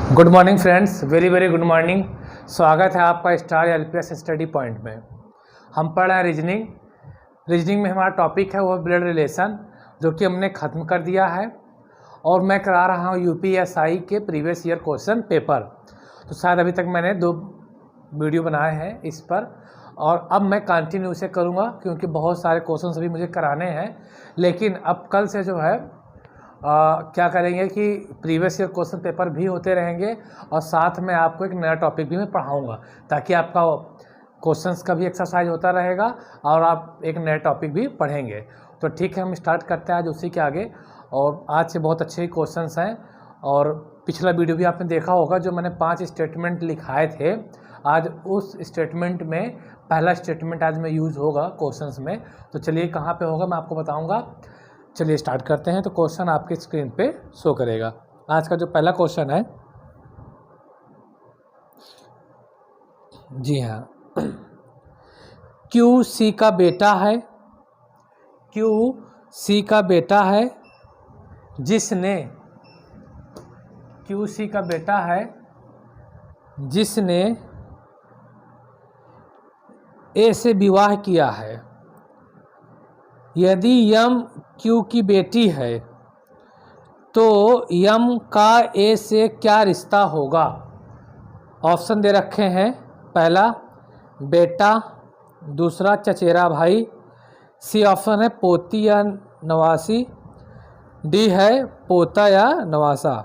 Good morning friends, very very good morning. स्वागत है आपका स्टार एलपीएस स्टडी पॉइंट में। हम पढ़ रहे हैं रीजनिंग में हमारा टॉपिक है वो ब्लड रिलेशन, जो कि हमने ख़त्म कर दिया है और मैं करा रहा हूँ यूपीएसआई के प्रीवियस ईयर क्वेश्चन पेपर। तो शायद अभी तक मैंने 2 वीडियो बनाए हैं इस पर और अब मैं कंटिन्यू से करूँगा क्योंकि बहुत सारे क्वेश्चन अभी मुझे कराने हैं। लेकिन अब कल से जो है क्या करेंगे कि प्रीवियस ईयर क्वेश्चन पेपर भी होते रहेंगे और साथ में आपको एक नया टॉपिक भी मैं पढ़ाऊंगा, ताकि आपका क्वेश्चंस का भी एक्सरसाइज होता रहेगा और आप एक नया टॉपिक भी पढ़ेंगे। तो ठीक है, हम स्टार्ट करते हैं आज उसी के आगे। और आज से बहुत अच्छे क्वेश्चंस हैं और पिछला वीडियो भी आपने देखा होगा जो मैंने 5 स्टेटमेंट लिखाए थे। आज उस स्टेटमेंट में पहला स्टेटमेंट आज में यूज़ होगा क्वेश्चंस में। तो चलिए कहाँ पे होगा मैं आपको बताऊँगा। चलिए स्टार्ट करते हैं। तो क्वेश्चन आपके स्क्रीन पे शो करेगा। आज का जो पहला क्वेश्चन है, जी हाँ, क्यू सी का बेटा है, क्यू सी का बेटा है जिसने, क्यू सी का बेटा है जिसने ए से विवाह किया है। यदि यम क्यू की बेटी है तो यम का ए से क्या रिश्ता होगा। ऑप्शन दे रखे हैं, पहला बेटा, दूसरा चचेरा भाई, सी ऑप्शन है पोती या नवासी, डी है पोता या नवासा।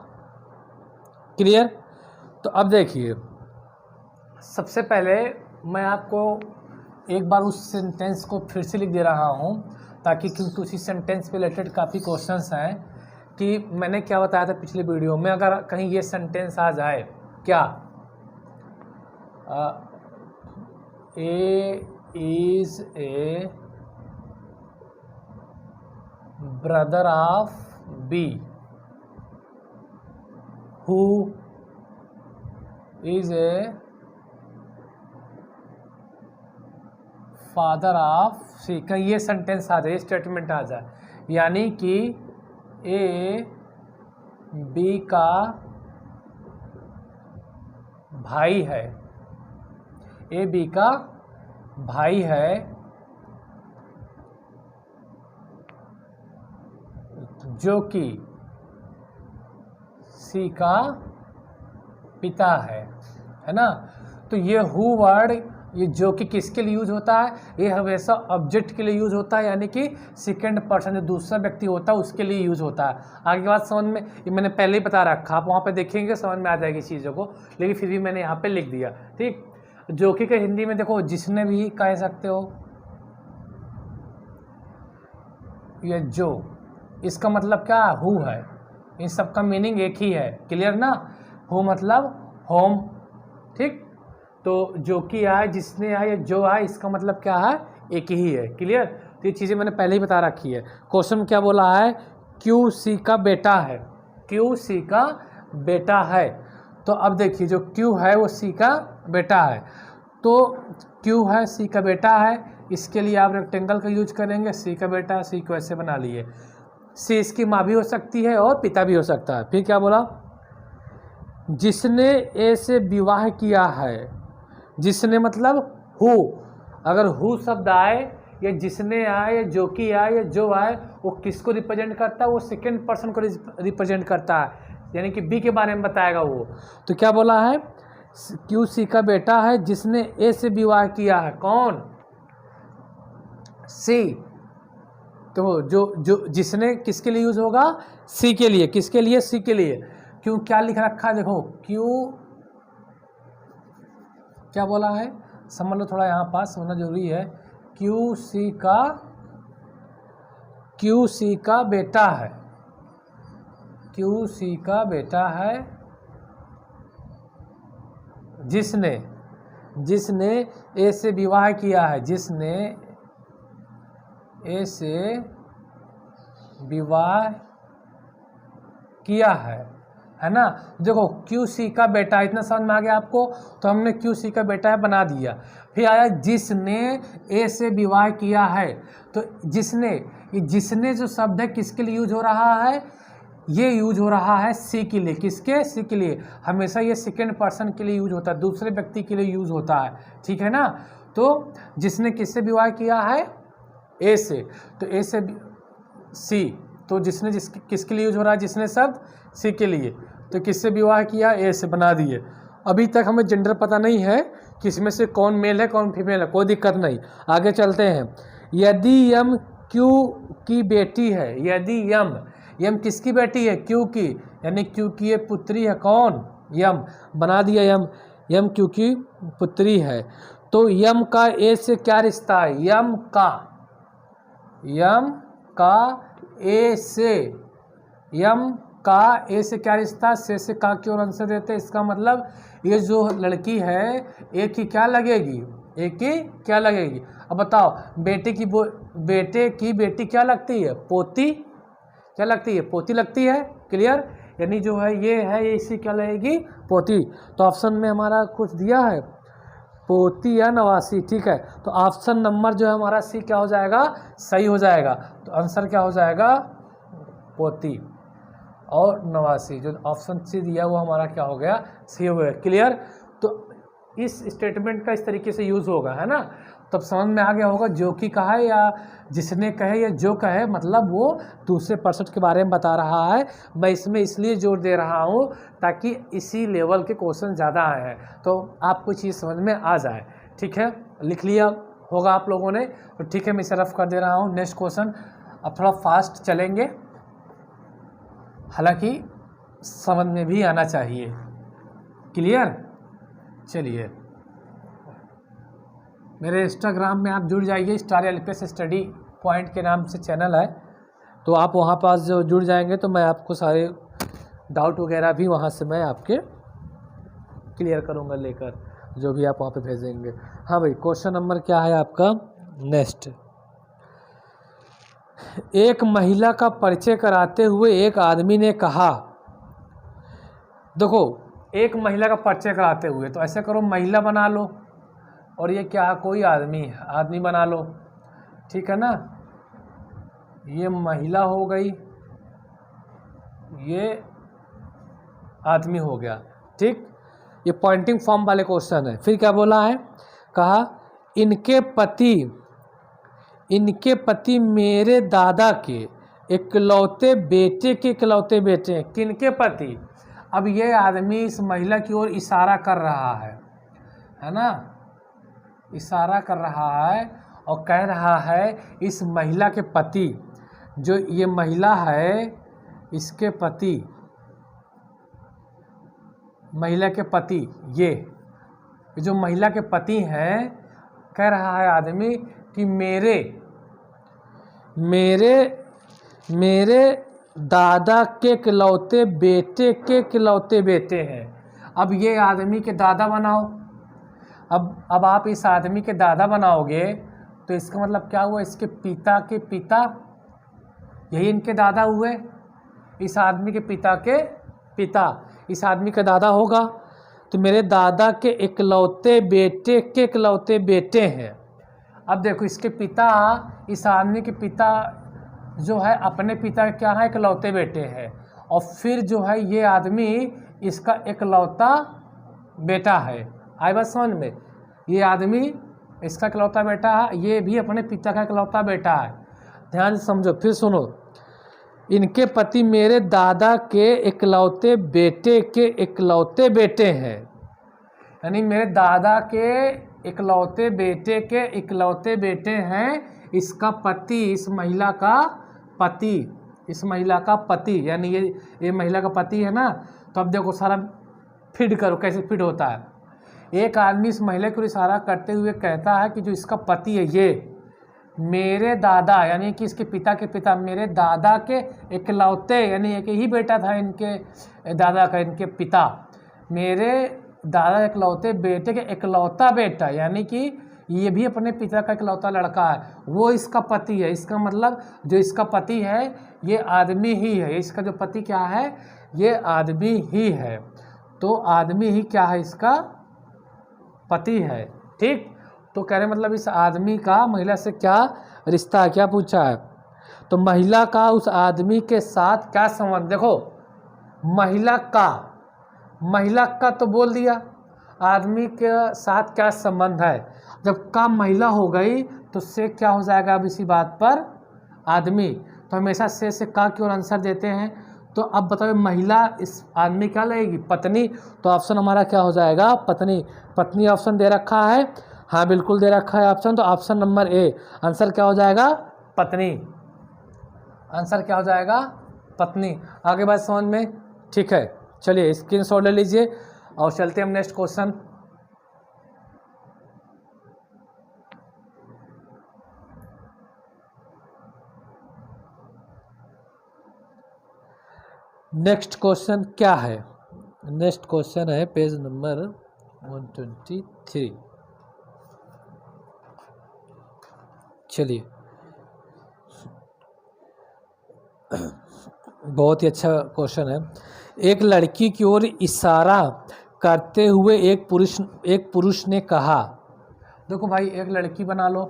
क्लियर? तो अब देखिए, सबसे पहले मैं आपको एक बार उस सेंटेंस को फिर से लिख दे रहा हूँ, ताकि क्योंकि उसी सेंटेंस पे रिलेटेड काफ़ी क्वेश्चंस हैं कि मैंने क्या बताया था पिछले वीडियो में। अगर कहीं ये सेंटेंस आ जाए, क्या A is a brother of B who is a father of C, कहीं ये सेंटेंस आ जाए, स्टेटमेंट आ जाए, यानी कि ए बी का भाई है, ए बी का भाई है जो कि सी का पिता है ना। तो ये हु वर्ड, ये जो कि किसके लिए यूज होता है, ये हमेशा ऑब्जेक्ट के लिए यूज होता है, यानी कि सेकंड पर्सन जो दूसरा व्यक्ति होता है उसके लिए यूज होता है। आगे की बात समझ में, ये मैंने पहले ही बता रखा, आप वहाँ पे देखेंगे समझ में आ जाएगी चीज़ों को, लेकिन फिर भी मैंने यहाँ पे लिख दिया। ठीक, जो कि हिंदी में देखो जिसने भी कह सकते हो, ये जो, इसका मतलब क्या, हु है। इन सब का मीनिंग एक ही है। क्लियर ना? हु मतलब होम। ठीक, तो जो कि आए, जिसने आए, जो आए, इसका मतलब क्या है, एक ही है। क्लियर? तो ये चीज़ें मैंने पहले ही बता रखी है। क्वेश्चन क्या बोला है, क्यू सी का बेटा है, क्यू सी का बेटा है। तो अब देखिए, जो क्यू है वो सी का बेटा है। तो क्यू है, सी का बेटा है, इसके लिए आप रेक्टेंगल का यूज करेंगे। सी का बेटा, सी को ऐसे बना लिए। सी इसकी माँ भी हो सकती है और पिता भी हो सकता है। फिर क्या बोला, जिसने ए से विवाह किया है। जिसने मतलब हु, अगर हु शब्द आए या जिसने आए या जो कि आए या जो आए, वो किसको रिप्रेजेंट करता है, वो सेकंड पर्सन को रिप्रेजेंट करता है, यानी कि बी के बारे में बताएगा वो। तो क्या बोला है, क्यू सी का बेटा है जिसने ए से विवाह किया है। कौन? सी। तो जो जिसने किसके लिए यूज होगा, सी के लिए। किसके लिए? सी के लिए। क्यों, क्या लिख रखा है देखो, क्यू, क्या बोला है समझ लो, थोड़ा यहाँ पास होना जरूरी है। क्यू सी का बेटा है, क्यू सी का बेटा है जिसने ए से विवाह किया है, जिसने ए से विवाह किया है ना। देखो क्यू सी का बेटा, इतना समझ में आ गया आपको। तो हमने क्यू सी का बेटा बना दिया। फिर आया जिसने ए से विवाह किया है। तो जिसने, ये जिसने जो शब्द है किसके लिए यूज हो रहा है, ये यूज हो रहा है सी के लिए, किसके, सी के लिए। हमेशा ये सेकेंड पर्सन के लिए यूज होता है, दूसरे व्यक्ति के लिए यूज होता है, ठीक है ना। तो जिसने किससे विवाह किया है, ए से, तो ए से सी, तो जिसने किसके लिए यूज हो रहा है, जिसने शब्द सी के लिए, तो किससे विवाह किया, ए से, बना दिए। अभी तक हमें जेंडर पता नहीं है कि इसमें से कौन मेल है कौन फीमेल है, कोई दिक्कत नहीं, आगे चलते हैं। यदि यम क्यू की बेटी है, यदि यम किसकी बेटी है, क्यू की, यानी क्यू की ये पुत्री है, कौन, यम, बना दिया यम क्यू की पुत्री है। तो यम का ए से क्या रिश्ता है, यम का ए से क्या रिश्ता, से का क्यों आंसर देते, इसका मतलब ये जो लड़की है एक ही क्या लगेगी, अब बताओ, बेटे की बेटी क्या लगती है, पोती, क्या लगती है, पोती लगती है, क्लियर, यानी जो है ये इसी क्या लगेगी, पोती। तो ऑप्शन में हमारा कुछ दिया है, पोती या नवासी, ठीक है। तो ऑप्शन नंबर जो है हमारा सी क्या हो जाएगा, सही हो जाएगा। तो आंसर क्या हो जाएगा, पोती और नवासी, जो ऑप्शन सी दिया वो हमारा क्या हो गया, सी हो गया, क्लियर। तो इस स्टेटमेंट का इस तरीके से यूज़ होगा, है ना। तब समझ में आ गया होगा, जो कि कहा है या जिसने कहे या जो कहे, मतलब वो दूसरे पर्सन के बारे में बता रहा है। मैं इसमें इसलिए जोर दे रहा हूँ ताकि इसी लेवल के क्वेश्चन ज़्यादा आए हैं, तो आपको चीज़ समझ में आ जाए, ठीक है। लिख लिया होगा आप लोगों ने, तो ठीक है, मैं इसे रफ कर दे रहा हूँ। नेक्स्ट क्वेश्चन, अब थोड़ा फास्ट चलेंगे, हालांकि समझ में भी आना चाहिए, क्लियर। चलिए, मेरे इंस्टाग्राम में आप जुड़ जाइए, स्टार एलपीएस स्टडी पॉइंट के नाम से चैनल है, तो आप वहाँ पास जो जुड़ जाएंगे तो मैं आपको सारे डाउट वगैरह भी वहाँ से मैं आपके क्लियर करूँगा, लेकर जो भी आप वहाँ पे भेजेंगे। हाँ भाई, क्वेश्चन नंबर क्या है आपका, नेक्स्ट। एक महिला का परिचय कराते हुए एक आदमी ने कहा, देखो, एक महिला का परिचय कराते हुए, तो ऐसे करो, महिला बना लो, और ये क्या है, कोई आदमी बना लो, ठीक है ना। ये महिला हो गई, ये आदमी हो गया, ठीक। ये पॉइंटिंग फॉर्म वाले क्वेश्चन है। फिर क्या बोला है, कहा इनके पति मेरे दादा के इकलौते बेटे हैं। किनके पति, अब ये आदमी इस महिला की ओर इशारा कर रहा है ना, इशारा कर रहा है और कह रहा है इस महिला के पति, जो ये महिला है इसके पति, महिला के पति, ये जो महिला के पति हैं, कह रहा है आदमी कि मेरे दादा के इकलौते बेटे हैं। अब ये आदमी के दादा बनाओ, अब आप इस आदमी के दादा बनाओगे तो इसका मतलब क्या हुआ, इसके पिता के पिता, यही इनके दादा हुए, इस आदमी के पिता के पिता इस आदमी का दादा होगा। तो मेरे दादा के इकलौते बेटे हैं। अब देखो, इसके पिता, इस आदमी के पिता जो है अपने पिता के क्या है, इकलौते बेटे हैं, और फिर जो है ये आदमी इसका इकलौता बेटा है। आई बात समझ में, ये आदमी इसका इकलौता बेटा है, ये भी अपने पिता का इकलौता बेटा है। ध्यान से समझो, फिर सुनो, इनके पति मेरे दादा के इकलौते बेटे हैं, यानी मेरे दादा के इकलौते बेटे हैं। इसका पति, इस महिला का पति, यानी ये महिला का पति है ना। तो अब देखो, सारा फिट करो, कैसे फिट होता है। एक आदमी इस महिला को इशारा करते हुए कहता है कि जो इसका पति है, ये मेरे दादा, यानी कि इसके पिता के पिता, मेरे दादा के इकलौते, यानी एक ही बेटा था इनके दादा का, इनके पिता, मेरे दादा इकलौते बेटे के इकलौता बेटा, यानी कि ये भी अपने पिता का इकलौता लड़का है, वो इसका पति है। इसका मतलब जो इसका पति है ये आदमी ही है, इसका जो पति क्या है, ये आदमी ही है। तो आदमी ही क्या है, इसका पति है, ठीक। तो कह रहे मतलब इस आदमी का महिला से क्या रिश्ता है, क्या पूछा है। तो महिला का उस आदमी के साथ क्या संबंध, देखो महिला का तो बोल दिया, आदमी के साथ क्या संबंध है। जब का महिला हो गई तो से क्या हो जाएगा अब इसी बात पर आदमी, तो हमेशा से का की ओर आंसर देते हैं। तो अब बताओ महिला इस आदमी क्या लगेगी, पत्नी, तो ऑप्शन हमारा क्या हो जाएगा, पत्नी। पत्नी ऑप्शन दे रखा है, हाँ बिल्कुल दे रखा है ऑप्शन, तो ऑप्शन नंबर ए आंसर क्या हो जाएगा, पत्नी। आंसर क्या हो जाएगा, पत्नी। आगे बात समझ में, ठीक है। चलिए स्क्रीनशॉट ले लीजिए और चलते हैं हम नेक्स्ट क्वेश्चन। नेक्स्ट क्वेश्चन क्या है, नेक्स्ट क्वेश्चन है पेज नंबर 123। चलिए बहुत ही अच्छा क्वेश्चन है। एक लड़की की ओर इशारा करते हुए एक पुरुष ने कहा, देखो भाई एक लड़की बना लो,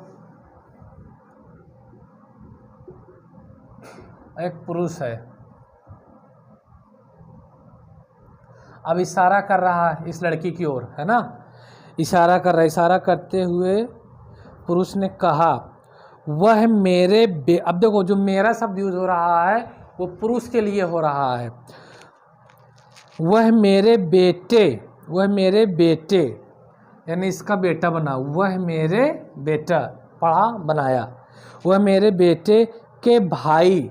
एक पुरुष है, अब इशारा कर रहा है इस लड़की की ओर, है ना, इशारा कर रहा है। इशारा करते हुए पुरुष ने कहा वह मेरे अब देखो जो मेरा शब्द यूज हो रहा है वो पुरुष के लिए हो रहा है। वह मेरे बेटे यानी इसका बेटा बना, वह मेरे बेटा पढ़ा बनाया, वह मेरे बेटे के भाई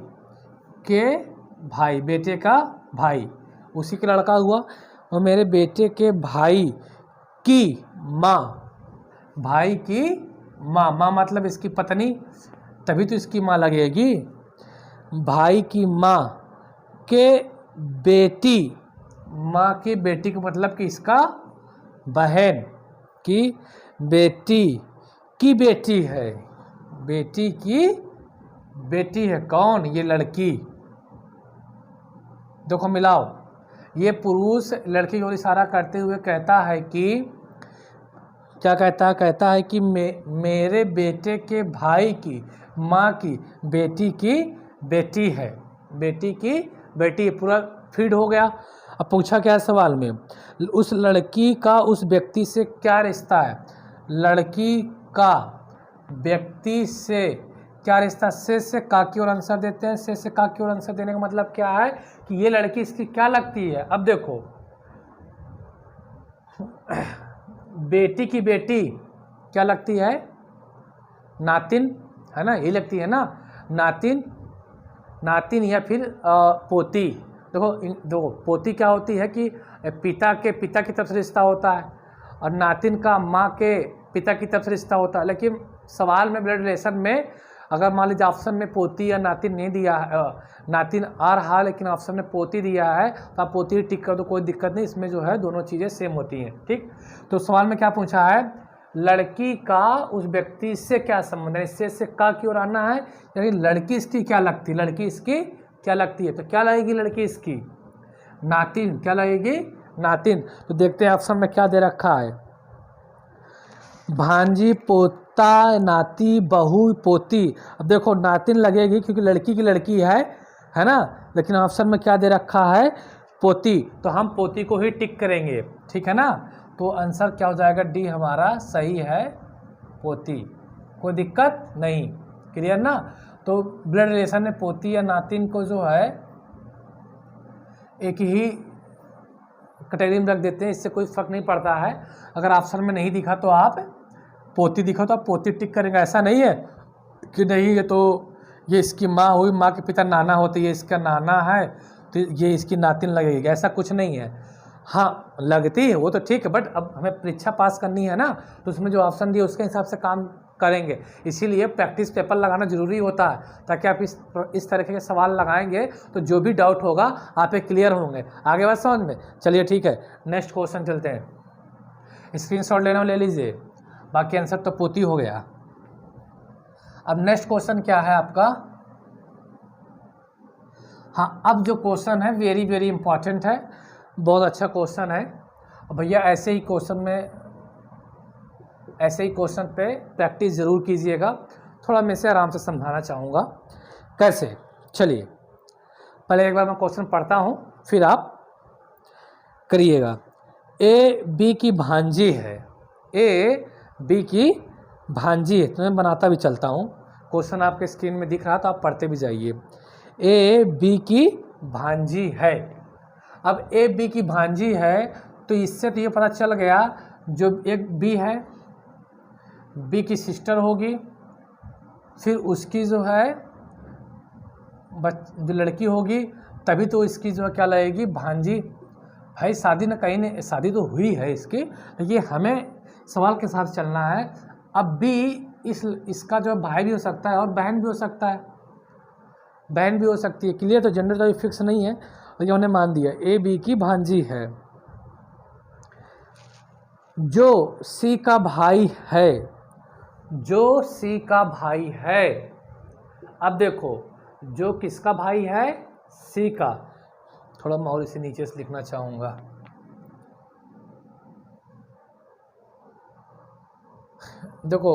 बेटे का भाई उसी का लड़का हुआ, वह मेरे बेटे के भाई की माँ, भाई की माँ, माँ मतलब इसकी पत्नी, तभी तो इसकी माँ लगेगी। भाई की माँ के बेटी, माँ की बेटी का मतलब कि इसका बहन की बेटी की बेटी है, बेटी की बेटी है कौन, ये लड़की। देखो मिलाओ, ये पुरुष लड़की की ओर इशारा करते हुए कहता है कि क्या कहता है कि मेरे बेटे के भाई की माँ की बेटी बेटी है, बेटी की बेटी, पूरा फीड हो गया। अब पूछा क्या है सवाल में, उस लड़की का उस व्यक्ति से क्या रिश्ता है, लड़की का व्यक्ति से क्या रिश्ता, से का की ओर आंसर देते हैं। से का की ओर आंसर देने का मतलब क्या है कि ये लड़की इसकी क्या लगती है। अब देखो बेटी की बेटी क्या लगती है, नातिन, है ना, ये लगती है ना, नातिन या फिर पोती। देखो पोती क्या होती है कि पिता की तरफ से रिश्ता होता है, और नातिन का माँ के पिता की तरफ से रिश्ता होता है। लेकिन सवाल में ब्लड रिलेशन में अगर मान लीजिए ऑप्शन में पोती या नातिन नहीं दिया है, नातिन आ रहा है लेकिन ऑप्शन में पोती दिया है, तो आप पोती टिक कर दो, कोई दिक्कत नहीं, इसमें जो है दोनों चीज़ें सेम होती हैं। ठीक, तो सवाल में क्या पूछा है, लड़की का उस व्यक्ति से क्या संबंध है, इससे का की ओर आना है, यानी लड़की इसकी क्या लगती है, लड़की इसकी क्या लगती है, तो क्या लगेगी लड़की इसकी, नातिन। क्या लगेगी, नातिन। तो देखते हैं ऑप्शन में क्या दे रखा है, भांजी, पोता, नाती, बहू, पोती। अब देखो नातिन लगेगी क्योंकि लड़की की लड़की है ना, लेकिन ऑप्शन में क्या दे रखा है, पोती, तो हम पोती को ही टिक करेंगे, ठीक है ना। तो आंसर क्या हो जाएगा, डी हमारा सही है, पोती, कोई दिक्कत नहीं, क्लियर ना। तो ब्लड रिलेशन में पोती या नातिन को जो है एक ही कैटेगरी में रख देते हैं, इससे कोई फर्क नहीं पड़ता है। अगर ऑप्शन में नहीं दिखा तो आप पोती दिखा तो आप पोती टिक करेंगे, ऐसा नहीं है कि नहीं ये तो ये इसकी माँ हुई, माँ के पिता नाना होते, ये इसका नाना है तो ये इसकी नातिन लगेगी, ऐसा कुछ नहीं है। हाँ लगती है वो तो ठीक है, बट अब हमें परीक्षा पास करनी है ना, तो उसमें जो ऑप्शन दिए उसके हिसाब से काम करेंगे, इसीलिए प्रैक्टिस पेपर लगाना ज़रूरी होता है, ताकि आप इस तरह के सवाल लगाएंगे तो जो भी डाउट होगा आप पे क्लियर होंगे। आगे बात समझ में, चलिए ठीक है, नेक्स्ट क्वेश्चन चलते हैं। स्क्रीनशॉट लेना ले लीजिए, बाकी आंसर तो पोती हो गया। अब नेक्स्ट क्वेश्चन क्या है आपका, हाँ अब जो क्वेश्चन है वेरी वेरी इंपॉर्टेंट है, बहुत अच्छा क्वेश्चन है। भैया ऐसे ही क्वेश्चन पे प्रैक्टिस ज़रूर कीजिएगा। थोड़ा मैं इसे आराम से समझाना चाहूँगा। कैसे, चलिए पहले एक बार मैं क्वेश्चन पढ़ता हूँ फिर आप करिएगा। ए बी की भांजी है, ए बी की भांजी है, तो मैं बनाता भी चलता हूँ, क्वेश्चन आपके स्क्रीन में दिख रहा तो आप पढ़ते भी जाइए। ए बी की भांजी है। अब ए बी की भांजी है तो इससे तो ये पता चल गया जो एक बी है, बी की सिस्टर होगी, फिर उसकी जो है जो लड़की होगी, तभी तो इसकी जो है क्या लगेगी, भांजी। भाई शादी न कहीं ने, शादी तो हुई है इसकी, लेकिन हमें सवाल के साथ चलना है। अब बी इसका जो भाई भी हो सकता है और बहन भी हो सकता है, बहन भी हो सकती है। क्लियर, तो जेंडर तो फिक्स नहीं है, लेकिन उन्हें मान दिया ए बी की भांजी है। जो सी का भाई है, जो सी का भाई है, अब देखो जो किसका भाई है, सी का। थोड़ा मैं और इसे नीचे से लिखना चाहूँगा। देखो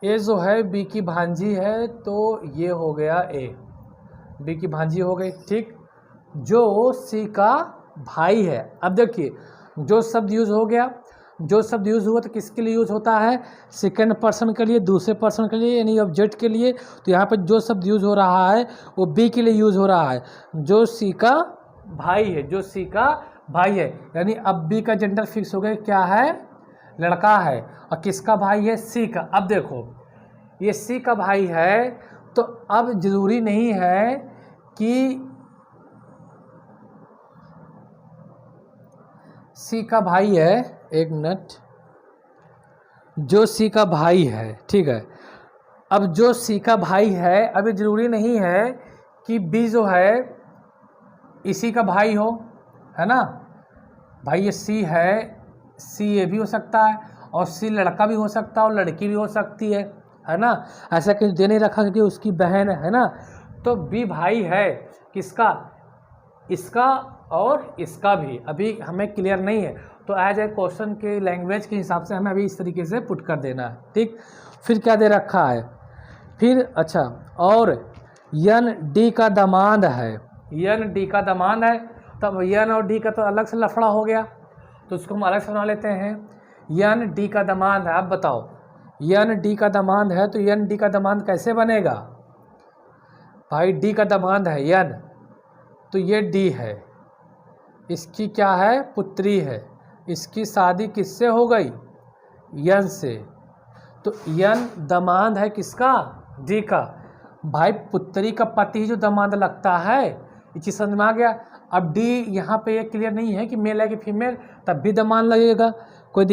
ए जो है बी की भांजी है, तो ये हो गया ए, बी की भांजी हो गई, ठीक। जो सी का भाई है, अब देखिए जो शब्द यूज़ हो गया, जो शब्द यूज़ हुआ तो किसके लिए यूज़ होता है, सेकंड पर्सन के लिए, दूसरे पर्सन के लिए, यानी ऑब्जेक्ट के लिए। तो यहाँ पर जो शब्द यूज़ हो रहा है वो बी के लिए यूज़ हो रहा है, जो सी का भाई है, जो सी का भाई है। यानी अब बी का जेंडर फिक्स हो गया, क्या है, लड़का है। और किसका भाई है, सी का। अब देखो ये सी का भाई है, तो अब जरूरी नहीं है कि सी का भाई है, एक मिनट, जो सी का भाई है, ठीक है। अब जो सी का भाई है, अभी जरूरी नहीं है कि बी जो है इसी का भाई हो, है ना। भाई ये सी है, सी ये भी हो सकता है, और सी लड़का भी हो सकता है और लड़की भी हो सकती है ना। ऐसा कुछ दे नहीं रखा कि उसकी बहन है ना। तो बी भाई है किसका, इसका और इसका भी। अभी हमें क्लियर नहीं है, तो एज ए क्वेश्चन के लैंग्वेज के हिसाब से हमें अभी इस तरीके से पुट कर देना है, ठीक। फिर क्या दे रखा है, फिर अच्छा, और यन डी का दामाद है, यन डी का दामाद है। तब यन और डी का तो अलग से लफड़ा हो गया, तो उसको हम अलग से बना लेते हैं। यन डी का दामाद है। अब बताओ यन डी का दामाद है, तो यन डी का दामाद कैसे बनेगा, भाई डी का दामाद है यन, तो ये डी है, इसकी क्या है, पुत्री है, इसकी शादी किससे हो गई, यन से। तो यन दामाद है किसका, डी का। भाई पुत्री का पति जो दामाद लगता है, ये चीज़ समझ में आ गया। अब डी यहाँ पे ये क्लियर नहीं है कि मेल है कि फीमेल, तब भी दामाद लगेगा, कोई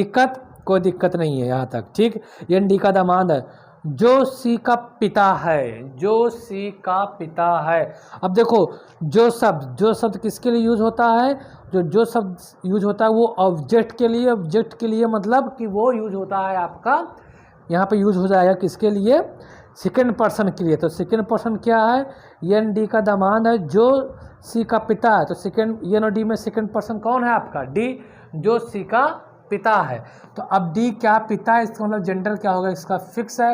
दिक्कत नहीं है यहाँ तक, ठीक। यन डी का दामाद है, जो सी का पिता है, जो सी का पिता है। अब देखो जो शब्द किसके लिए यूज होता है, जो शब्द यूज होता है वो ऑब्जेक्ट के लिए, ऑब्जेक्ट के लिए मतलब कि वो यूज होता है आपका, यहाँ पे यूज हो जाएगा किसके लिए, सेकेंड पर्सन के लिए। तो सेकेंड पर्सन क्या है, एन डी का दामाद है, जो सी का पिता है। तो सेकेंड एन और डी में सेकेंड पर्सन कौन है आपका, डी, जो सी का पिता है। तो अब डी क्या पिता है, इसका मतलब जेंडर क्या होगा, इसका फिक्स है।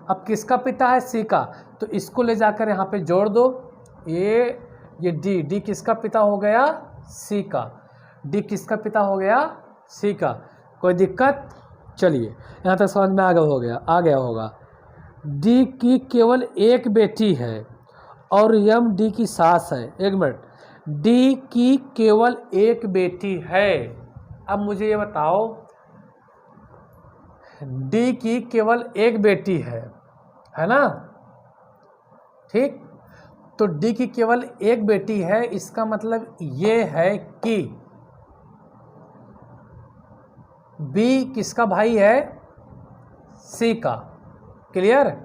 अब किसका पिता है, सी का, तो इसको ले जाकर यहाँ पे जोड़ दो, ये डी किसका पिता हो गया, सी का, डी किसका पिता हो गया, सी का। कोई दिक्कत, चलिए यहाँ तक समझ में आ गया होगा। डी की केवल एक बेटी है और यम डी की सास है। एक मिनट, डी की केवल एक बेटी है। अब मुझे ये बताओ, डी की केवल एक बेटी है ना, ठीक। तो डी की केवल एक बेटी है, इसका मतलब ये है कि बी किसका भाई है, सी का, क्लियर।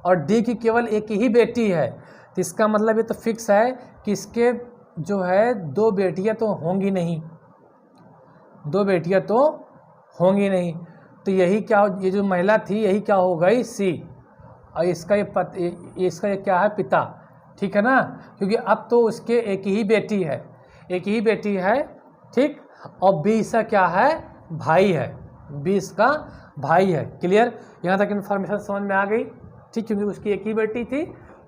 और डी की केवल एक ही बेटी है, तो इसका मतलब ये तो फिक्स है कि इसके जो है दो बेटियां तो होंगी नहीं, दो बेटियां तो होंगी नहीं। तो यही क्या, ये जो महिला थी यही क्या हो गई, सी, और इसका इसका ये क्या है, पिता, ठीक है ना। क्योंकि अब तो उसके एक ही बेटी है, ठीक। और बी इसका क्या है, भाई है, बी इसका भाई है, क्लियर। यहाँ तक इन्फॉर्मेशन समझ में आ गई, ठीक। क्योंकि उसकी एक ही बेटी थी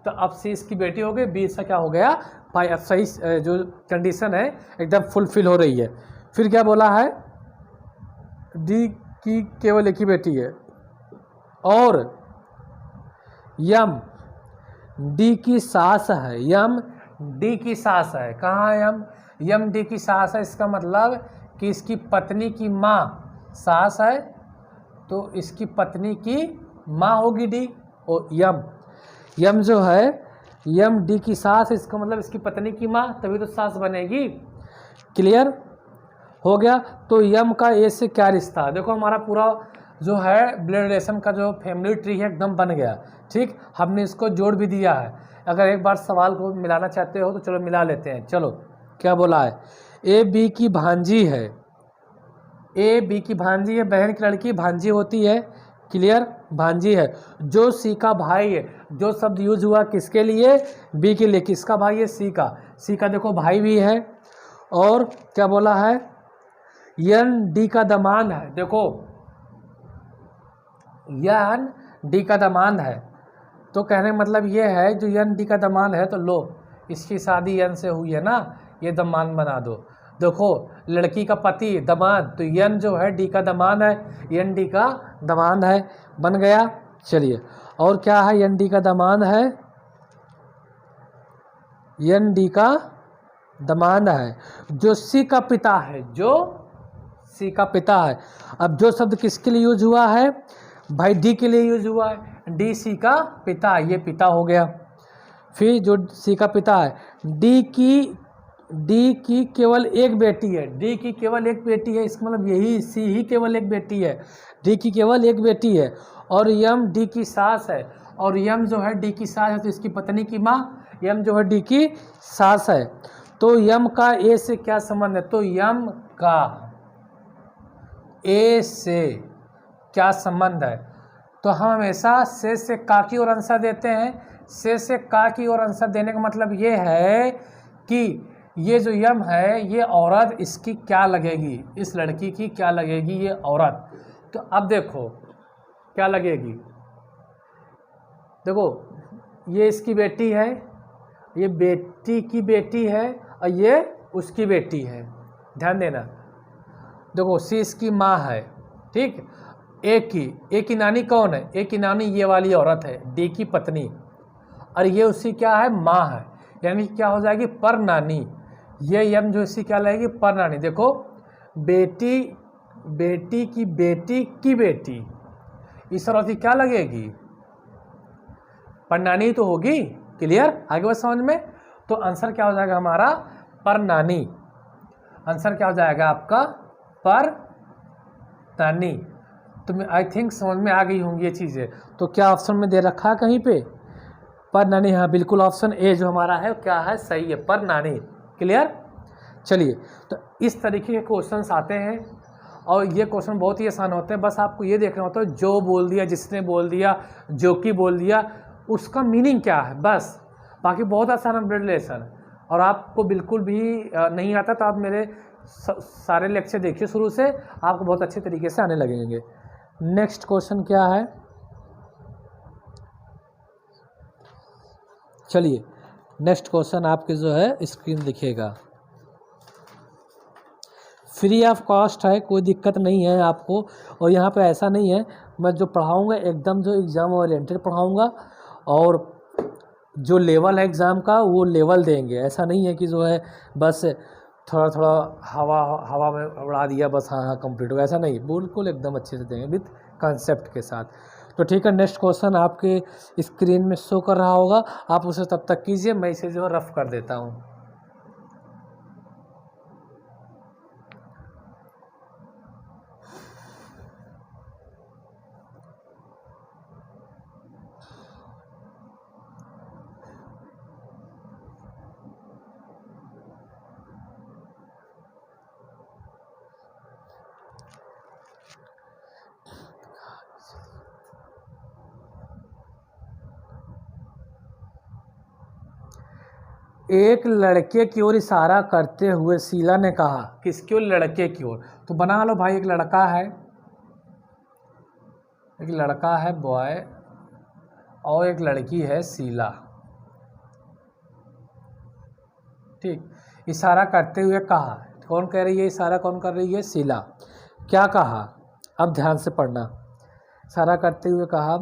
तो अब सी इसकी बेटी हो गई, बी इसका क्या हो गया भाई। अब सही जो कंडीशन है एकदम फुलफिल हो रही है। फिर क्या बोला है, डी की केवल एक ही बेटी है और यम डी की सास है। यम डी की सास है। कहाँ है यम? यम डी की सास है। इसका मतलब कि इसकी पत्नी की माँ सास है, तो इसकी पत्नी की माँ होगी डी। और यम जो है, यम डी की सास है, इसका मतलब इसकी पत्नी की माँ, तभी तो सास बनेगी। क्लियर हो गया। तो यम का ए से क्या रिश्ता? देखो हमारा पूरा जो है ब्लड रिलेशन का जो फैमिली ट्री है एकदम बन गया। ठीक, हमने इसको जोड़ भी दिया है। अगर एक बार सवाल को मिलाना चाहते हो तो चलो मिला लेते हैं। चलो क्या बोला है, ए बी की भांजी है। ए बी की भांजी है, बहन की लड़की भांजी होती है। क्लियर, भांजी है। जो सी का भाई है, जो शब्द यूज हुआ किसके लिए? बी के लिए। किसका भाई है? सी का। सी का देखो भाई भी है। और क्या बोला है, यन डी का दामाद है। देखो यन डी का दामाद है, तो कहने का मतलब ये है जो यन डी का दामाद है, तो लो इसकी शादी यन से हुई है ना, ये दामाद बना दो। देखो लड़की का पति दामाद, तो यन जो है डी का दामाद है, यन डी का दामाद है, बन गया। चलिए और क्या है, यन डी का दामाद है, यन डी का दामाद है। जो सी का पिता है, जो सी का पिता है। अब जो शब्द किसके लिए यूज हुआ है भाई? डी के लिए यूज हुआ है। डी सी का पिता, ये पिता हो गया। फिर जो सी का पिता है, डी की केवल एक बेटी है। डी की केवल एक बेटी है, इसका मतलब यही सी ही केवल एक बेटी है। डी की केवल एक बेटी है। और यम डी की सास है, और यम जो है डी की सास है, तो इसकी पत्नी की माँ यम जो है डी की सास है। तो यम का ए से क्या संबंध है? तो यम का ए से क्या संबंध है? तो हम हमेशा से का की ओर आंसर देते हैं। से का की ओर आंसर देने का मतलब ये है कि ये जो यम है, ये औरत इसकी क्या लगेगी, इस लड़की की क्या लगेगी, ये औरत। तो अब देखो क्या लगेगी, देखो ये इसकी बेटी है, ये बेटी की बेटी है, और ये उसकी बेटी है। ध्यान देना, देखो सी इसकी माँ है। ठीक, ए की नानी कौन है? ए की नानी ये वाली औरत है, डी की पत्नी, और ये उसकी क्या है? माँ है। यानी क्या हो जाएगी? पर नानी। ये यम जो इसकी क्या लगेगी? पर नानी। देखो बेटी की बेटी की बेटी, इस औरत की क्या लगेगी? पर नानी तो होगी। क्लियर, आगे बस समझ में। तो आंसर क्या हो जाएगा हमारा? पर नानी। आंसर क्या हो जाएगा आपका? पर नानी। तो आई थिंक समझ में आ गई होंगी ये चीज़ें। तो क्या ऑप्शन में दे रखा है कहीं पे? पर नानी। हाँ बिल्कुल, ऑप्शन ए जो हमारा है क्या है? सही है, पर नानी। क्लियर। चलिए, तो इस तरीके के क्वेश्चंस आते हैं और ये क्वेश्चन बहुत ही आसान होते हैं। बस आपको ये देखना होता है जो बोल दिया, जिसने बोल दिया, जो कि बोल दिया, उसका मीनिंग क्या है, बस। बाकी बहुत आसान है ब्लड रिलेशन। और आपको बिल्कुल भी नहीं आता तो आप मेरे सारे लेक्चर देखिए शुरू से, आपको बहुत अच्छे तरीके से आने लगेंगे। नेक्स्ट क्वेश्चन क्या है? चलिए नेक्स्ट क्वेश्चन आपके जो है स्क्रीन दिखेगा। फ्री ऑफ कॉस्ट है, कोई दिक्कत नहीं है आपको। और यहाँ पे ऐसा नहीं है, मैं जो पढ़ाऊँगा एकदम जो एग्ज़ाम ओरिएंटेड पढ़ाऊँगा, और जो लेवल है एग्ज़ाम का वो लेवल देंगे। ऐसा नहीं है कि जो है बस थोड़ा थोड़ा हवा में उड़ा दिया बस, हाँ कंप्लीट हो गया, ऐसा नहीं, बिल्कुल एकदम अच्छे से देंगे विथ कंसेप्ट के साथ। तो ठीक है, नेक्स्ट क्वेश्चन आपके स्क्रीन में शो कर रहा होगा, आप उसे तब तक कीजिए, मैं इसे जो है रफ कर देता हूँ। एक लड़के की ओर इशारा करते हुए शीला ने कहा, किसकी ओर? लड़के की ओर। तो बना लो भाई, एक लड़का है बॉय, और एक लड़की है शीला। ठीक, इशारा करते हुए कहा, कौन कह रही है इशारा, कौन कर रही है, शीला। क्या कहा, अब ध्यान से पढ़ना। इशारा करते हुए कहा,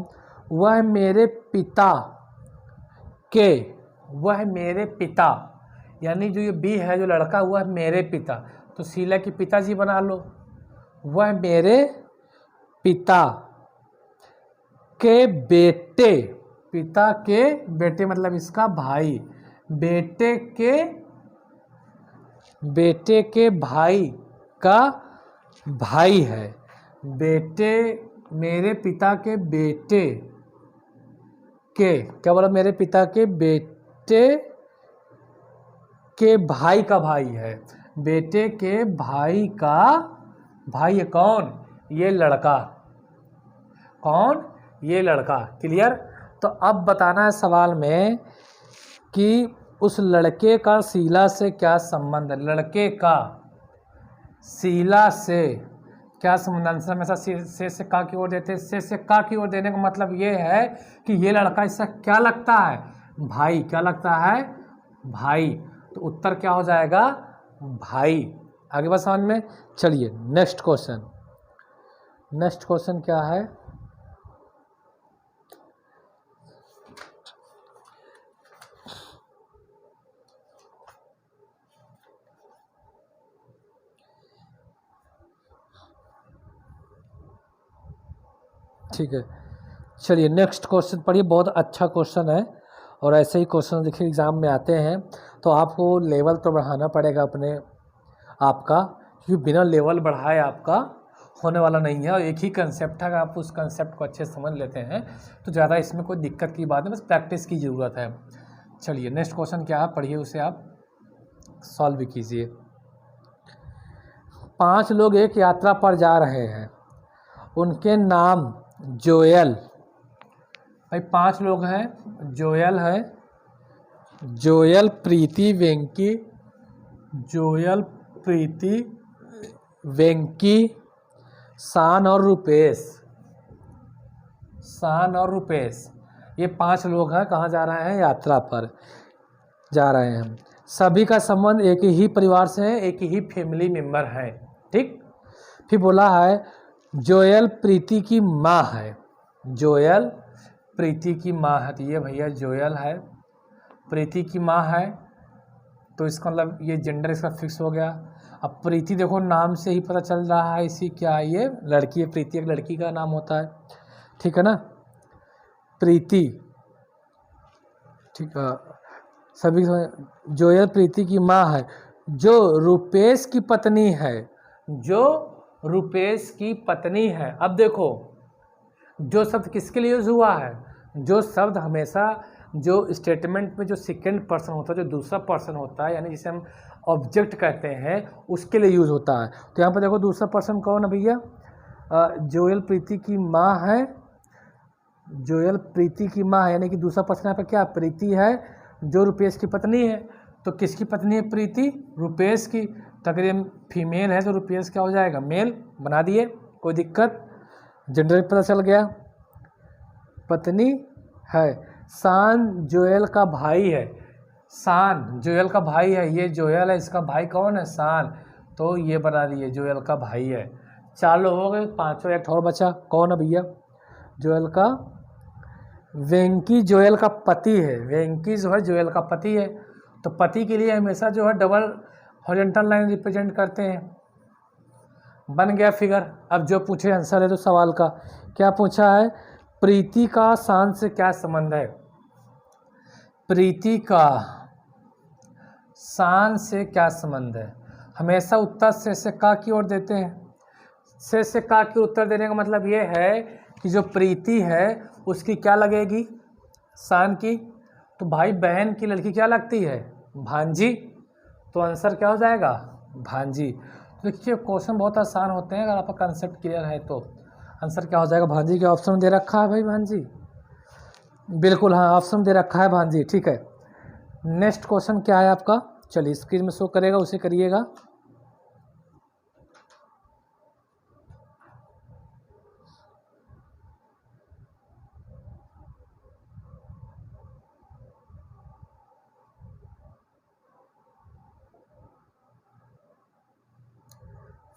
वह मेरे पिता के, वह मेरे पिता, यानी जो ये बी है जो लड़का, वह मेरे पिता, तो शीला के पिताजी बना लो। वह मेरे पिता के बेटे, पिता के बेटे मतलब इसका भाई, बेटे के भाई का भाई है, बेटे, मेरे पिता के बेटे के, क्या बोला, मेरे पिता के बेटे के भाई का भाई है, बेटे के भाई का भाई है कौन, ये लड़का, कौन, ये लड़का। क्लियर। तो अब बताना है सवाल में कि उस लड़के का शीला से क्या संबंध है, लड़के का शीला से क्या संबंध। आंसर हमेशा से का की ओर देते हैं, से का की ओर देने का मतलब ये है कि ये लड़का इसका क्या लगता है, भाई, क्या लगता है, भाई, तो उत्तर क्या हो जाएगा, भाई। आगे बस समझ में। चलिए नेक्स्ट क्वेश्चन, नेक्स्ट क्वेश्चन क्या है, ठीक है। चलिए नेक्स्ट क्वेश्चन पढ़िए, बहुत अच्छा क्वेश्चन है और ऐसे ही क्वेश्चन देखिए एग्ज़ाम में आते हैं, तो आपको लेवल तो बढ़ाना पड़ेगा अपने आपका, क्योंकि बिना लेवल बढ़ाए आपका होने वाला नहीं है, और एक ही कंसेप्ट है, अगर आप उस कंसेप्ट को अच्छे से समझ लेते हैं तो ज़्यादा इसमें कोई दिक्कत की बात नहीं, बस प्रैक्टिस की ज़रूरत है। चलिए नेक्स्ट क्वेश्चन क्या है, पढ़िए उसे आप सॉल्व भी कीजिए। 5 लोग एक यात्रा पर जा रहे हैं, उनके नाम जोयल, भाई 5 लोग हैं, जोयल है, जोयल, प्रीति, वेंकी, जोयल, प्रीति, वेंकी, शान और रुपेश, शान और रुपेश, ये 5 लोग हैं, कहाँ जा रहे हैं, यात्रा पर जा रहे हैं। सभी का संबंध एक ही परिवार से है, एक ही फैमिली मेंबर है, ठीक। फिर बोला है जोयल प्रीति की माँ है, जोयल प्रीति की माँ है, तो ये भैया जोयल है, प्रीति की माँ है, तो इसका मतलब ये जेंडर इसका फिक्स हो गया। अब प्रीति देखो नाम से ही पता चल रहा है इसी, क्या ये लड़की है, प्रीति एक लड़की का नाम होता है, ठीक है ना, प्रीति, ठीक है। सभी जोयल प्रीति की माँ है, जो रुपेश की पत्नी है, जो रुपेश की पत्नी है। अब देखो जो शब्द किसके लिए यूज हुआ है, जो शब्द हमेशा जो स्टेटमेंट में जो सेकंड पर्सन होता है, जो दूसरा पर्सन होता है, यानी जिसे हम ऑब्जेक्ट कहते हैं, उसके लिए यूज होता है। तो यहाँ पर देखो दूसरा पर्सन कौन है भैया, जोयल प्रीति की माँ है, जोयल प्रीति की माँ है, यानी कि दूसरा पर्सन यहाँ पर क्या, प्रीति है, जो रुपेश की पत्नी है। तो किसकी पत्नी है प्रीति, रुपेश की, तो अगर ये फीमेल है तो रुपेश क्या हो जाएगा, मेल, बना दिए, कोई दिक्कत, जेंडर पता चल गया, पत्नी है। शान जोयल का भाई है, शान जोयल का भाई है, ये जोयल है, इसका भाई कौन है, शान, तो ये बना दिए जोयल का भाई है। 4 लोग हो गए, 5वां एक और बचा, कौन है भैया, जोयल का, वेंकी जोयल का पति है, वेंकी जो है जोयल का पति है, तो पति के लिए हमेशा जो है डबल हॉरिजॉन्टल लाइन रिप्रेजेंट करते हैं। बन गया फिगर। अब जो पूछे आंसर है तो सवाल का क्या पूछा है, प्रीति का शान से क्या संबंध है, प्रीति का शान से क्या संबंध है। हमेशा उत्तर से का की ओर देते हैं, से का की उत्तर देने का मतलब ये है कि जो प्रीति है उसकी क्या लगेगी, शान की, तो भाई बहन की लड़की क्या लगती है, भांजी, तो आंसर क्या हो जाएगा, भांजी। देखिए क्वेश्चन बहुत आसान होते हैं, अगर आपका कंसेप्ट क्लियर है तो आंसर क्या हो जाएगा, भांजी के ऑप्शन दे रखा है भाई, भांजी, बिल्कुल हाँ ऑप्शन दे रखा है भांजी, ठीक है। नेक्स्ट क्वेश्चन क्या है आपका, चलिए स्क्रीन में शो करेगा, उसे करिएगा।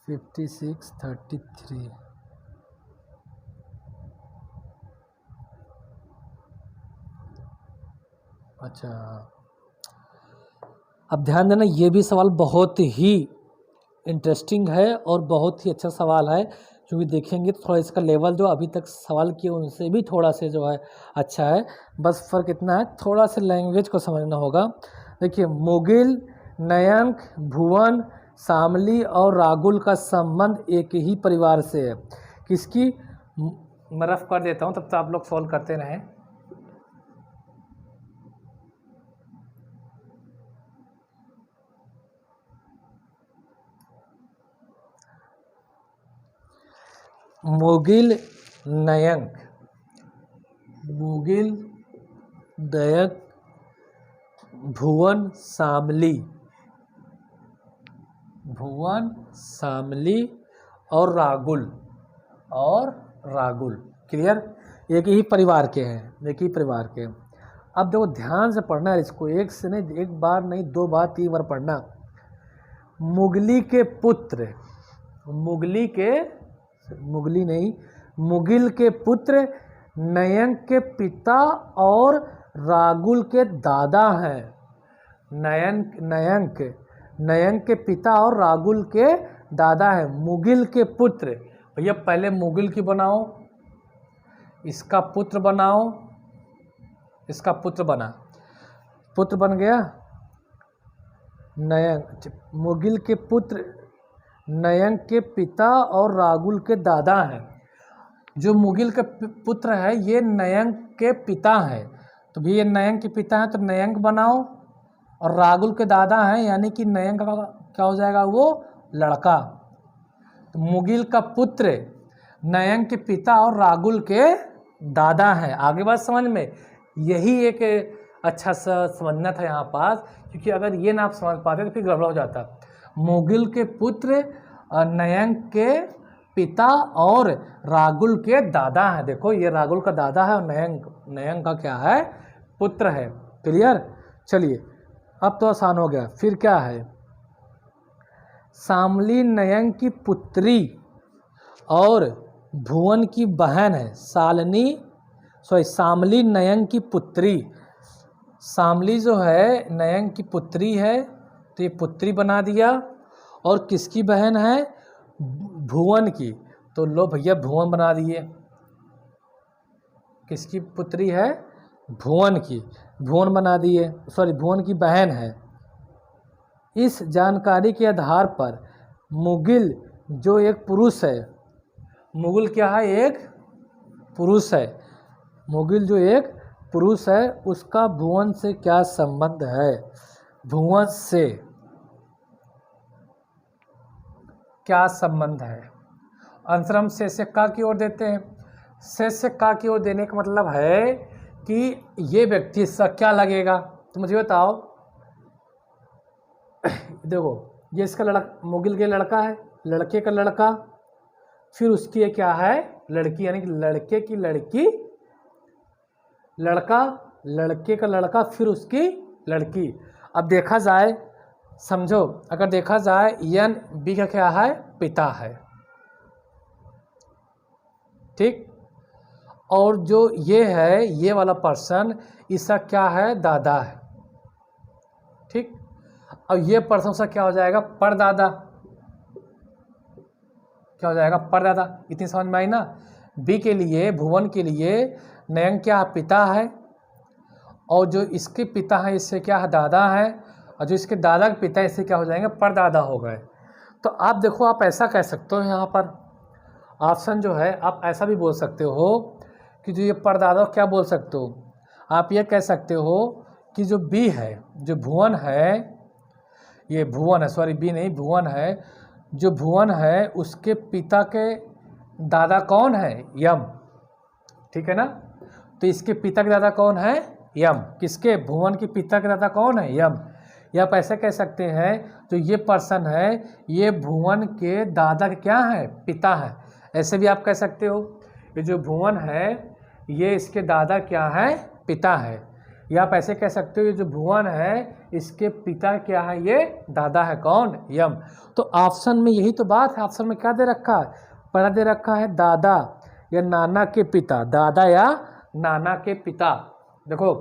5633। अच्छा, अब ध्यान देना, ये भी सवाल बहुत ही इंटरेस्टिंग है और बहुत ही अच्छा सवाल है, क्योंकि देखेंगे तो थोड़ा इसका लेवल जो अभी तक सवाल किए उनसे भी थोड़ा से जो है अच्छा है। बस फ़र्क इतना है, थोड़ा सा लैंग्वेज को समझना होगा। देखिए, मुगिल, नयंक, भुवन, शामली और रागुल का संबंध एक ही परिवार से है। किसकी? मैं रफ कर देता हूँ, तब तक आप लोग सॉल्व करते रहें। मुगिल, नयंक, मुगिल, नयंक, भुवन, शामली, भुवन, शामली और रागुल, क्लियर? एक ही परिवार के हैं, एक ही परिवार के। अब देखो, ध्यान से पढ़ना है इसको, एक से नहीं, एक बार नहीं, 2 बार 3 बार पढ़ना। मुगली के पुत्र, मुगिल के पुत्र नयंक के पिता और रागुल के दादा हैं। नयंक के पिता और रागुल के दादा हैं। मुगिल के पुत्र, भैया पहले मुगिल की बनाओ, इसका पुत्र बनाओ, इसका पुत्र बन गया नयंक। मुगिल के पुत्र नयंक के पिता और रागुल के दादा हैं। जो मुगिल के पुत्र है ये नयंक के पिता हैं, तो भी ये नयंक के पिता हैं, तो नयंक बनाओ, और रागुल के दादा हैं, यानी कि नयंक का क्या हो जाएगा, वो लड़का। तो मुगिल का पुत्र नयंक के पिता और रागुल के दादा हैं। आगे बात समझ में, यही एक अच्छा सा समझना था यहाँ पास, क्योंकि अगर ये ना आप समझ पाते तो फिर गड़बड़ हो जाता। मुगिल के पुत्र नयंक के पिता और रागुल के दादा हैं। देखो, ये रागुल का दादा है और नयंक का क्या है, पुत्र है। क्लियर? चलिए, अब तो आसान हो गया। फिर क्या है, शामली नयंक की पुत्री और भुवन की बहन है। शामली नयंक की पुत्री, शामली जो है नयंक की पुत्री है, तो ये पुत्री बना दिया। और किसकी बहन है, भुवन की, तो लो भैया भुवन बना दिए। किसकी पुत्री है, भुवन की, भुवन बना दिए, भुवन की बहन है। इस जानकारी के आधार पर मुगिल जो एक पुरुष है, मुगिल क्या है, एक पुरुष है, मुगिल जो एक पुरुष है, उसका भुवन से क्या संबंध है, भुवन से क्या संबंध है। आंसर हम से का की ओर देते हैं। से का की ओर देने का मतलब है कि ये व्यक्ति इसका क्या लगेगा, तो मुझे बताओ। देखो, ये इसका मुगिल के लड़का है, लड़के का लड़का, फिर उसकी ये क्या है, लड़की, यानी कि लड़के की लड़की, लड़का, लड़के का लड़का, फिर उसकी लड़की। अब देखा जाए, समझो, अगर देखा जाए एन बी का क्या है, पिता है, ठीक, और जो ये है, ये वाला पर्सन, इसका क्या है, दादा है, ठीक। अब ये पर्सन सा क्या हो जाएगा, परदादा, क्या हो जाएगा, परदादा। इतनी समझ में आई ना। बी के लिए, भुवन के लिए नयंक क्या, पिता है, और जो इसके पिता है इससे क्या है, दादा है, और जो इसके दादा के पिता इससे क्या हो जाएंगे, परदादा हो गए। तो आप देखो, आप ऐसा कह सकते हो, यहाँ पर ऑप्शन जो है, आप ऐसा भी बोल सकते हो कि जो ये परदादा, क्या बोल सकते हो आप, ये कह सकते हो कि जो बी है, जो भुवन है, ये भुवन है, सॉरी बी नहीं, भुवन है, जो भुवन है उसके पिता के दादा कौन है, यम, ठीक है ना। तो इसके पिता के दादा कौन है, यम। किसके, भुवन के पिता के दादा कौन है, यम। या आप ऐसे कह सकते हैं, जो ये पर्सन है, ये भुवन के दादा के क्या है, पिता है। ऐसे भी आप कह सकते हो, ये जो भुवन है, ये इसके दादा क्या है, पिता है। या आप ऐसे कह सकते हो ये जो भुवन है इसके पिता क्या है, ये दादा है, कौन, यम। तो ऑप्शन में यही तो बात है, ऑप्शन में क्या दे रखा है, पहला दे रखा है दादा या नाना के पिता, दादा या नाना के पिता। देखो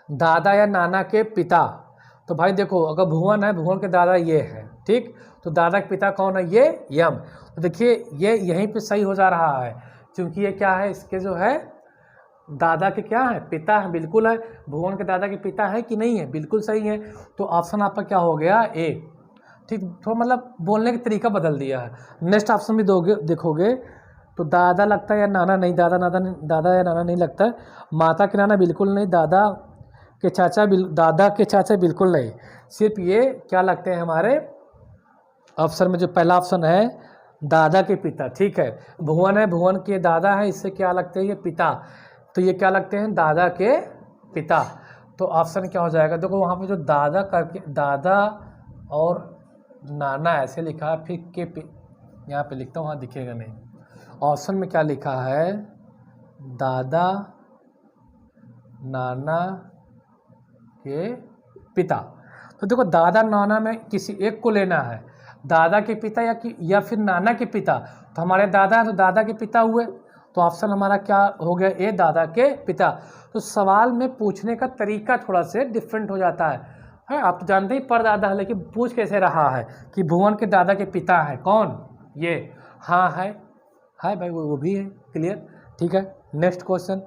दादा या नाना के पिता, तो भाई देखो अगर भुवन है, भुवन के दादा ये है, ठीक, तो दादा के पिता कौन है, ये यम। तो देखिए ये यहीं पे सही हो जा रहा है, क्योंकि ये क्या है, इसके जो है दादा के क्या है, पिता है, बिल्कुल है। भुवन के दादा के पिता है कि नहीं है, बिल्कुल सही है। तो ऑप्शन आपका क्या हो गया, ए, ठीक। थोड़ा मतलब बोलने का तरीका बदल दिया है। नेक्स्ट ऑप्शन भी दोगे, देखोगे तो दादा लगता है या नाना, नहीं, दादा या नाना नहीं लगता है। माता के नाना बिल्कुल नहीं, दादा के चाचा बिल्कुल नहीं, सिर्फ ये क्या लगते हैं हमारे ऑप्शन में, जो पहला ऑप्शन है दादा के पिता, ठीक है। भुवन है, भुवन के दादा है, इससे क्या लगते हैं, ये पिता, तो ये क्या लगते हैं, दादा के पिता। तो ऑप्शन क्या हो जाएगा, देखो वहाँ पे जो दादा करके, दादा और नाना ऐसे लिखा है, फिर के यहाँ पे लिखता हूँ, वहाँ दिखेगा नहीं। ऑप्शन में क्या लिखा है, दादा नाना के पिता। तो देखो दादा नाना में किसी एक को लेना है, दादा के पिता या फिर नाना के पिता। तो हमारे दादा हैं तो दादा के पिता हुए, तो ऑप्शन हमारा क्या हो गया, ए, दादा के पिता। तो सवाल में पूछने का तरीका थोड़ा से डिफरेंट हो जाता है। आप तो जानते ही परदादा है, लेकिन पूछ कैसे रहा है कि भुवन के दादा के पिता है कौन, ये, हाँ है भाई, वो भी है, क्लियर, ठीक है। Next question,